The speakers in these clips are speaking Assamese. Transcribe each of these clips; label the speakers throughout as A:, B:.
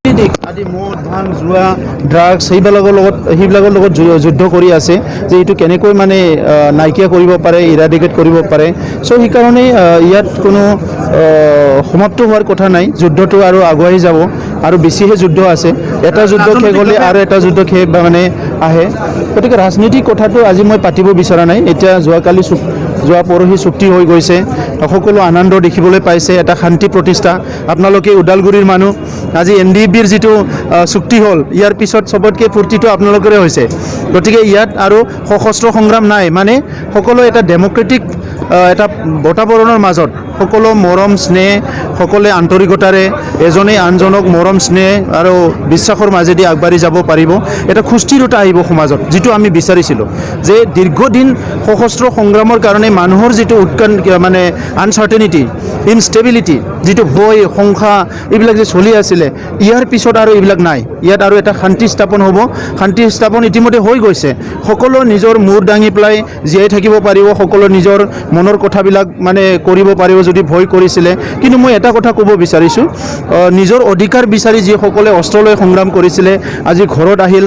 A: আদি মদ ভাং জুৱা ড্ৰাগছ সেইবিলাকৰ লগত যুদ্ধ কৰি আছে যে এইটো কেনেকৈ মানে নাইকিয়া কৰিব পাৰে ইৰাডিকেট কৰিব পাৰে চ' সেইকাৰণে ইয়াত কোনো সমাপ্ত হোৱাৰ কথা নাই যুদ্ধটো আৰু আগুৱাই যাব আৰু বেছিহে যুদ্ধ আছে এটা যুদ্ধ শেষ হ'লে আৰু এটা যুদ্ধ শেষ মানে আহে গতিকে ৰাজনৈতিক কথাটো আজি মই পাতিব বিচৰা নাই এতিয়া যোৱা পৰহি চুক্তি হৈ গৈছে সকলো আনন্দ দেখিবলৈ পাইছে এটা শান্তি প্ৰতিষ্ঠা আপোনালোকে ওদালগুৰিৰ মানুহ আজি NDBৰ যিটো চুক্তি হ'ল ইয়াৰ পিছত সবতকৈ ফূৰ্তিটো আপোনালোকৰে হৈছে গতিকে ইয়াত আৰু সশস্ত্ৰ সংগ্ৰাম নাই মানে সকলো এটা ডেমক্ৰেটিক এটা বাতাবৰণৰ মাজত সকলো মৰম স্নেহ সকলোৱে আন্তৰিকতাৰে এজনে আনজনক মৰম স্নেহ আৰু বিশ্বাসৰ মাজেদি আগবাঢ়ি যাব পাৰিব এটা সুস্থিৰতা আহিব সমাজত যিটো আমি বিচাৰিছিলোঁ যে দীৰ্ঘদিন সশস্ত্ৰ সংগ্ৰামৰ কাৰণে মানুহৰ যিটো মানে আনচাৰ্টেনিটি ইনষ্টেবিলিটি যিটো ভয় সংখ্যা এইবিলাক যে চলি আছিলে ইয়াৰ পিছত আৰু এইবিলাক নাই ইয়াত আৰু এটা শান্তি স্থাপন হ'ব শান্তি স্থাপন ইতিমধ্যে হৈ গৈছে সকলো নিজৰ মূৰ দাঙি পেলাই জীয়াই থাকিব পাৰিব সকলো নিজৰ মনৰ কথাবিলাক মানে কৰিব পাৰিব যদি ভয় কৰিছিলে কিন্তু মই এটা কথা ক'ব বিচাৰিছোঁ নিজৰ অধিকাৰ বিচাৰি যিসকলে অস্ত্ৰ লৈ সংগ্ৰাম কৰিছিলে আজি ঘৰত আহিল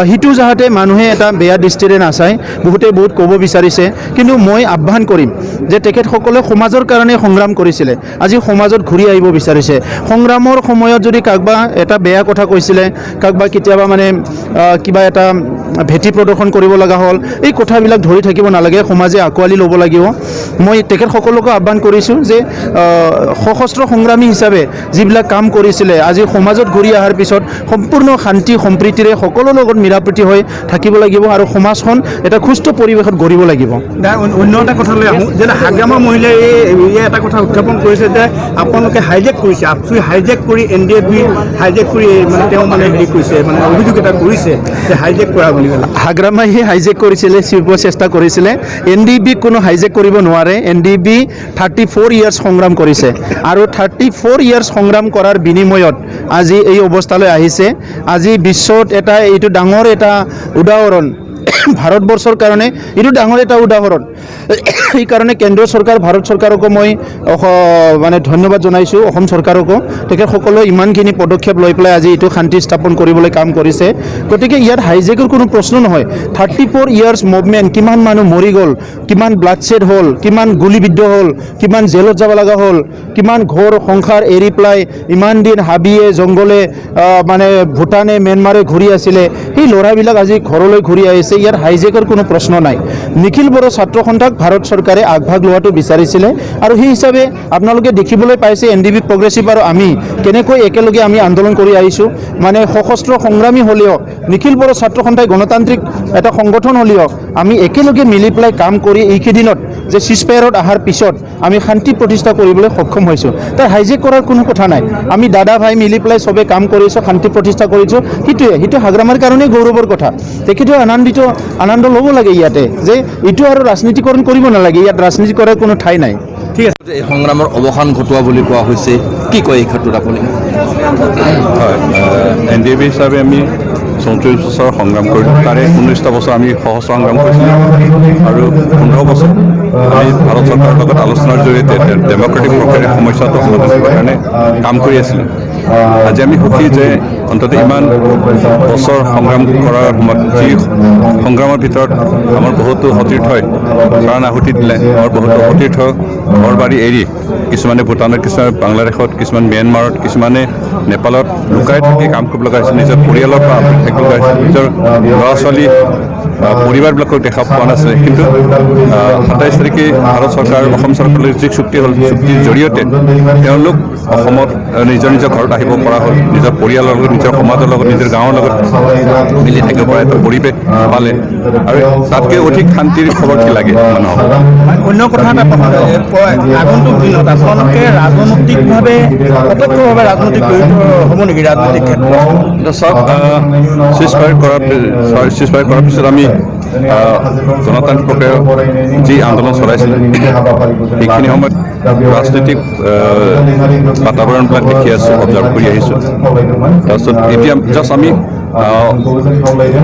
A: সিটো যাতে মানুহে এটা বেয়া দৃষ্টিৰে নাচায় বহুতে বহুত ক'ব বিচাৰিছে কিন্তু মই আহ্বান কৰিম যে তেখেতসকলে সমাজৰ কাৰণে সংগ্ৰাম কৰিছিলে আজি সমাজত ঘূৰি আহিব বিচাৰিছে সংগ্ৰামৰ সময়ত যদি কাকবা এটা বেয়া কথা কৈছিলে কাকবা কেতিয়াবা মানে কিবা এটা ভেটি প্ৰদৰ্শন কৰিব লগা হ'ল এই কথাবিলাক ধৰি থাকিব নালাগে সমাজে আঁকোৱালি ল'ব লাগিব মই তেখেতসকলকো আহ্বান কৰিছোঁ যে সশস্ত্ৰ সংগ্ৰামী হিচাপে যিবিলাক কাম কৰিছিলে আজি সমাজত ঘূৰি অহাৰ পিছত সম্পূৰ্ণ শান্তি সম্প্ৰীতিৰে সকলোৰ লগত মিলাপ্ৰীতি হৈ থাকিব লাগিব আৰু সমাজখন এটা সুস্থ পৰিৱেশত গঢ়িব লাগিব
B: অন্য এটা কথালৈ আহোঁ যে হাগ্ৰামৰ মহিলাই এটা কথা উত্থাপন কৰিছে যে আপোনালোকে হাইজেক কৰিছে আপচুই হাইজেক কৰি NDB হাইজেক কৰি মানে তেওঁ মানে হেৰি কৰিছে মানে অভিযোগ এটা কৰিছে যে হাইজেক কৰা বুলি
A: হাগ্ৰামাইহে হাইজেক কৰিছিলে চিব চেষ্টা কৰিছিলে NDB কোনো হাইজেক কৰিব নোৱাৰে NDB 34 ইয়াৰ্ছ সংগ্ৰাম কৰিছে আৰু 34 ইয়াৰ্ছ সংগ্ৰাম কৰাৰ বিনিময়ত আজি এই অৱস্থালৈ আহিছে আজি বিশ্বত এইটো ডাঙৰ এটা উদাহৰণ ভাৰতবৰ্ষৰ কাৰণে এইটো ডাঙৰ এটা উদাহৰণ সেইকাৰণে কেন্দ্ৰীয় চৰকাৰ ভাৰত চৰকাৰকো মই মানে ধন্যবাদ জনাইছোঁ অসম চৰকাৰকো তেখেতসকলে ইমানখিনি পদক্ষেপ লৈ পেলাই আজি এইটো শান্তি স্থাপন কৰিবলৈ কাম কৰিছে গতিকে ইয়াত হাইজেকৰ কোনো প্ৰশ্ন নহয় 34 ইয়াৰ্ছ মুভমেণ্ট কিমান মানুহ মৰি গ'ল কিমান ব্লাডশ্বেড হ'ল কিমান গুলীবিদ্ধ হ'ল কিমান জেলত যাব লগা হ'ল কিমান ঘৰ সংসাৰ এৰি পেলাই ইমান দিন হাবিয়ে জংঘলে মানে ভূটানে ম্যানমাৰে ঘূৰি আছিলে সেই ল'ৰাবিলাক আজি ঘৰলৈ ঘূৰি আহিছে ইয়াৰ হাইজেকৰ কোনো প্ৰশ্ন নাই নিখিল বড়ো ছাত্ৰ সন্থাক ভাৰত চৰকাৰে আগভাগ লোৱাটো বিচাৰিছিলে আৰু সেই হিচাপে আপোনালোকে দেখিবলৈ পাইছে NDB প্ৰগ্ৰেছিভ আৰু আমি কেনেকৈ একেলগে আমি আন্দোলন কৰি আহিছোঁ মানে সশস্ত্ৰ সংগ্ৰামী হ'লেও নিখিল বড়ো ছাত্ৰ সন্থাই গণতান্ত্ৰিক এটা সংগঠন হ'লেও আমি একেলগে মিলি পেলাই কাম কৰি এইকেইদিনত যে চিজফায়াৰত অহাৰ পিছত আমি শান্তি প্ৰতিষ্ঠা কৰিবলৈ সক্ষম হৈছোঁ তাৰ হাইজেক কৰাৰ কোনো কথা নাই আমি দাদা ভাই মিলি পেলাই চবে কাম কৰিছোঁ শান্তি প্ৰতিষ্ঠা কৰিছোঁ সেইটো হাগ্ৰামাৰ কাৰণেই গৌৰৱৰ কথা তেখেতেও আনন্দ ল'ব লাগে ইয়াতে যে এইটো আৰু ৰাজনীতিকৰণ কৰিব নালাগে ইয়াত ৰাজনীতি কৰাৰ কোনো ঠাই নাই
C: ঠিক আছে এই সংগ্ৰামৰ অৱসান ঘটোৱা বুলি কোৱা হৈছে কি কয় এই ক্ষেত্ৰত আপুনি
D: হয় NDB হিচাপে আমি 34 বছৰ সংগ্ৰাম কৰিলোঁ তাৰে 19টা বছৰ আমি সশস্ত্ৰ সংগ্ৰাম কৰিছিলোঁ আৰু 15 বছৰ আমি ভাৰত চৰকাৰৰ লগত আলোচনাৰ জৰিয়তে ডেমক্ৰেটিক প্ৰক্ৰিয়াৰ সমস্যাটো সমাধান কৰাৰ কাৰণে কাম কৰি আছিলোঁ আজি আমি সুখী যে অন্ততঃ ইমান বছৰ সংগ্ৰাম কৰাৰ সময়ত যি সংগ্ৰামৰ ভিতৰত আমাৰ বহুতো সতীৰ্থই প্ৰাণ আহুতি দিলে আমাৰ বহুতো সতীৰ্থ ঘৰ বাৰী এৰি কিছুমানে ভূটানত কিছুমানে বাংলাদেশত কিছুমান ম্যানমাৰত কিছুমানে নেপালত লুকাই থাকি কাম কৰিব লগা হৈছে নিজৰ পৰিয়ালৰ পৰা থাকিব লগা হৈছে নিজৰ ল'ৰা ছোৱালী পৰিবাৰবিলাকক দেখা পোৱা নাছিলে কিন্তু 27 তাৰিখে ভাৰত চৰকাৰ অসম চৰকাৰৰ যি চুক্তি হ'ল চুক্তিৰ জৰিয়তে তেওঁলোক অসমত নিজৰ ঘৰত আহিব পৰা হ'ল নিজৰ পৰিয়ালৰ লগত নিজৰ সমাজৰ লগত নিজৰ গাঁৱৰ লগত মিলি থাকিব পৰা এটা পৰিৱেশ পালে আৰু তাতকৈ অধিক শান্তিৰ খবৰ কি লাগে মানুহক
B: অন্য কথা এটা আগন্তুক দিনত আপোনালোকে ৰাজনৈতিকভাৱে প্ৰত্যক্ষভাৱে ৰাজনৈতিক জড়িত হ'ব নেকি ৰাজনৈতিক ক্ষেত্ৰত
D: চাওক চিজফায়াৰ কৰাৰ পিছত আমি গণতান্ত্ৰিক প্ৰক্ৰিয়াৰ যি আন্দোলন চলাইছিলে সেইখিনি সময়ত ৰাজনৈতিক বাতাবৰণবিলাক দেখি আছোঁ অবজাৰ্ভ কৰি আহিছোঁ তাৰপিছত এতিয়া জাষ্ট আমি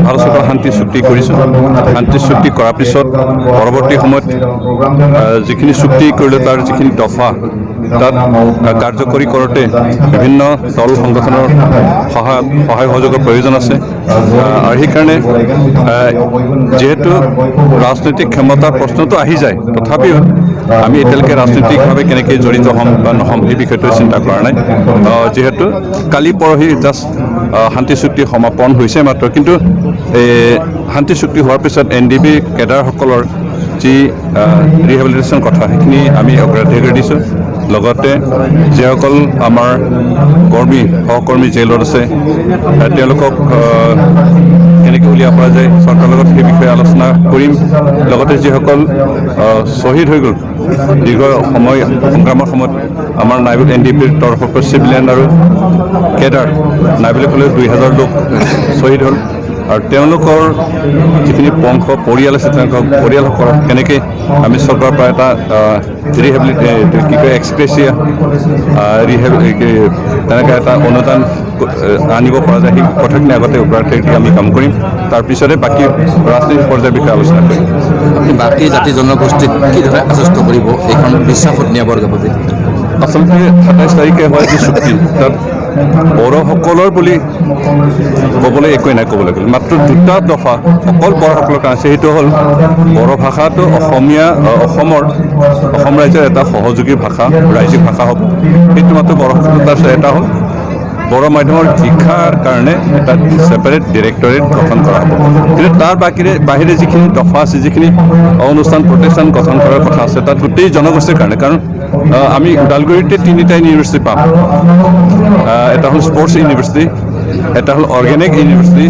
D: ভাৰত চৰকাৰ শান্তি চুক্তি কৰিছোঁ শান্তি চুক্তি কৰাৰ পিছত পৰৱৰ্তী সময়ত যিখিনি চুক্তি কৰিলে তাৰ যিখিনি দফা তাত কাৰ্যকৰী কৰোঁতে বিভিন্ন দল সংগঠনৰ সহায় সহযোগৰ প্ৰয়োজন আছে আৰু সেইকাৰণে যিহেতু ৰাজনৈতিক ক্ষমতাৰ প্ৰশ্নটো আহি যায় তথাপিও আমি এতিয়ালৈকে ৰাজনৈতিকভাৱে কেনেকৈ জড়িত হ'ম বা নহ'ম এই বিষয়টো চিন্তা কৰা নাই যিহেতু কালি পৰহি জাষ্ট শান্তি চুক্তি সমাপন হৈছে মাত্ৰ কিন্তু শান্তি চুক্তি হোৱাৰ পিছত NDB কেডাৰসকলৰ যি ৰিহেবিলিটেশ্যন কথা সেইখিনি আমি অগ্ৰাধিকাৰ দিছোঁ লগতে যিসকল আমাৰ সহকৰ্মী জেলত আছে তেওঁলোকক কেনেকৈ উলিয়াব পৰা যায় চৰকাৰৰ লগত সেই বিষয়ে আলোচনা কৰিম লগতে যিসকল শ্বহীদ হৈ গ'ল দীৰ্ঘ সময় সংগ্ৰামৰ সময়ত আমাৰ নাইবুল NDBৰ তৰফৰ পৰা চিভিলিয়ান আৰু কেডাৰ নাই বুলি ক'লে 2000 লোক শ্বহীদ হ'ল আৰু তেওঁলোকৰ যিখিনি বংশ পৰিয়াল আছে তেওঁলোকৰ পৰিয়ালসকলক কেনেকৈ আমি চৰকাৰৰ পৰা এটা এক্সপ্ৰেছিয়া তেনেকৈ এটা অনুদান আনিব পৰা যায় সেই কথাখিনি আগতে অগ্ৰাধিকাৰ আমি কাম কৰিম তাৰপিছতে বাকী ৰাজনৈতিক পৰ্যায়ৰ বিষয়ে আলোচনা কৰিম
C: আপুনি বাকী জাতি জনগোষ্ঠীক কিদৰে আশ্বস্ত কৰিব এইখন বিশ্বাসত নিয়াবৰ বাবে
D: আচলতে 27 তাৰিখে হয় যি চুক্তি তাত বড়োসকলৰ বুলি ক'বলৈ একোৱেই নাই ক'বলৈ গ'লে মাত্ৰ দুটা দফা অকল বড়োসকলৰ কাৰণে আছে সেইটো হ'ল বড়ো ভাষাটো অসম ৰাজ্যৰ এটা সহযোগী ভাষা ৰাজ্যিক ভাষা হ'ব সেইটো মাত্ৰ বড়োসকলৰ তাৰপিছত এটা হ'ল বড়ো মাধ্যমৰ শিক্ষাৰ কাৰণে এটা ছেপাৰেট ডিৰেক্টৰেট গঠন কৰা হ'ব কিন্তু তাৰ বাহিৰে যিখিনি দফা আছে যিখিনি অনুষ্ঠান প্ৰতিষ্ঠান গঠন কৰাৰ কথা আছে তাত গোটেই জনগোষ্ঠীৰ কাৰণে কাৰণ আমি ওদালগুৰিতে 3টা ইউনিভাৰ্চিটি পাম এটা হ'ল স্পৰ্টছ ইউনিভাৰ্চিটি এটা হ'ল অৰ্গেনিক ইউনিভাৰ্চিটি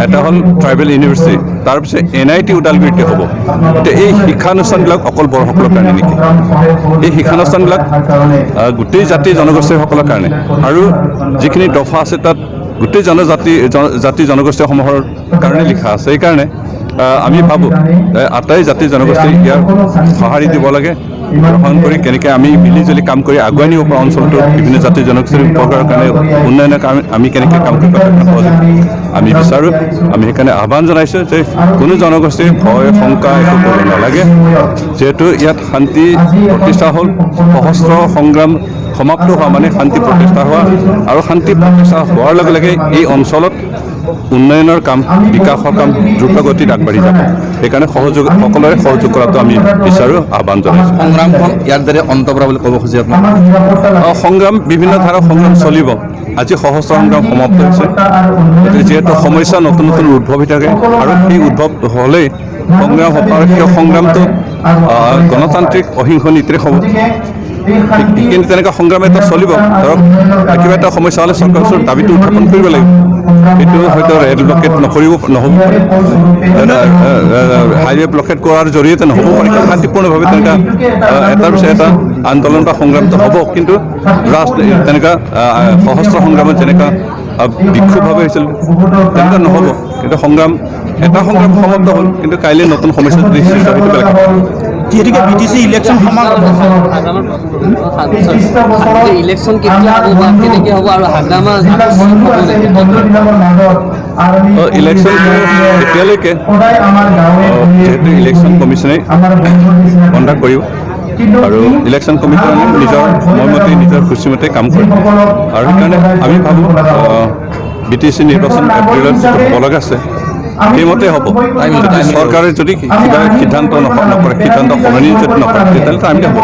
D: এটা হ'ল ট্ৰাইবেল ইউনিভাৰ্চিটি তাৰপিছত NIT ওদালগুৰিতে হ'ব এতিয়া এই শিক্ষানুষ্ঠানবিলাক অকল বড়োসকলৰ কাৰণে নেকি এই শিক্ষানুষ্ঠানবিলাক গোটেই জাতি জনগোষ্ঠীসকলৰ কাৰণে আৰু যিখিনি দফা আছে তাত গোটেই জাতি জনগোষ্ঠীসমূহৰ কাৰণে লিখা আছে সেইকাৰণে আমি ভাবোঁ আটাই জাতি জনগোষ্ঠীক ইয়াৰ সঁহাৰি দিব লাগে গ্ৰহণ কৰি কেনেকৈ আমি মিলিজুলি কাম কৰি আগুৱাই নিব পাৰোঁ অঞ্চলটোৰ বিভিন্ন জাতি জনগোষ্ঠীৰ উপকাৰৰ কাৰণে উন্নয়নৰ কাৰণে আমি কেনেকৈ কাম কৰিব আমি বিচাৰোঁ আমি সেইকাৰণে আহ্বান জনাইছোঁ যে কোনো জনগোষ্ঠীৰ ভয় শংকা একো কৰিব নালাগে যিহেতু ইয়াত শান্তি প্ৰতিষ্ঠা হ'ল সহস্ৰ সংগ্ৰাম সমাপ্ত হোৱা মানে শান্তি প্ৰতিষ্ঠা হোৱা আৰু শান্তি প্ৰতিষ্ঠা হোৱাৰ লগে লগে এই অঞ্চলত উন্নয়নৰ কাম বিকাশৰ কাম দ্ৰুত গতিত আগবাঢ়ি যাব সেইকাৰণে সকলোৰে সহযোগ কৰাটো আমি বিচাৰোঁ আহ্বান জনাইছোঁ
C: সংগ্ৰামখন ইয়াৰ দ্বাৰা অন্ত পৰা বুলি ক'ব খুজি আপোনাক
D: সংগ্ৰাম বিভিন্ন ধাৰাৰ সংগ্ৰাম চলিব আজি সহস্ৰ সংগ্ৰাম সমাপ্ত হৈছে যিহেতু সমস্যা নতুন নতুন উদ্ভৱ হৈ থাকে আৰু সেই উদ্ভৱ হ'লেই সংগ্ৰাম হ'ব আৰু সেই সংগ্ৰামটো গণতান্ত্ৰিক অহিংস নীতিৰে হ'ব কিন্তু তেনেকুৱা সংগ্ৰাম এটা চলিব ধৰক কিবা এটা সমস্যা হ'লে চৰকাৰৰ ওচৰত দাবীটো উত্থাপন কৰিব লাগিব সেইটো হয়তো ৰেড ব্লকেট নহ'ব পাৰে হাইৱে ব্লকেট কৰাৰ জৰিয়তে নহ'ব পাৰে কিন্তু শান্তিপূৰ্ণভাৱে তেনেকুৱা এটাৰ পিছত এটা আন্দোলন বা সংগ্ৰামটো হ'ব কিন্তু তেনেকুৱা সহস্ৰ সংগ্ৰামত যেনেকুৱা বিক্ষোভভাৱে হৈছিল তেনেকুৱা নহ'ব কিন্তু এটা সংগ্ৰাম সমাপ্ত হ'ল কিন্তু কাইলৈ নতুন সমস্যা যদি সৃষ্টি হয় সেইটো বেলেগ
B: যিহেতুকে BTC ইলেকশ্যন সমাগত
E: ইলেকশ্যন কেতিয়া হ'ব বা কেনেকৈ হ'ব আৰু হাগ্ৰামা
D: ইলেকশ্যনটো এতিয়ালৈকে যিহেতু ইলেকশ্যন কমিশ্যনে কণ্ডাক্ট কৰিব আৰু ইলেকশ্যন কমিশ্যনে নিজৰ সময়মতে নিজৰ খুচিমতে কাম কৰে আৰু সেইকাৰণে আমি ভাবোঁ BTC নিৰ্বাচন এপ্ৰিলত হ'ব লগা আছে সেইমতে হ'ব চৰকাৰে যদি কিবা সিদ্ধান্ত নকৰে সিদ্ধান্ত সলনি যদি নকৰে তেতিয়াহ'লে টাইমতে হ'ব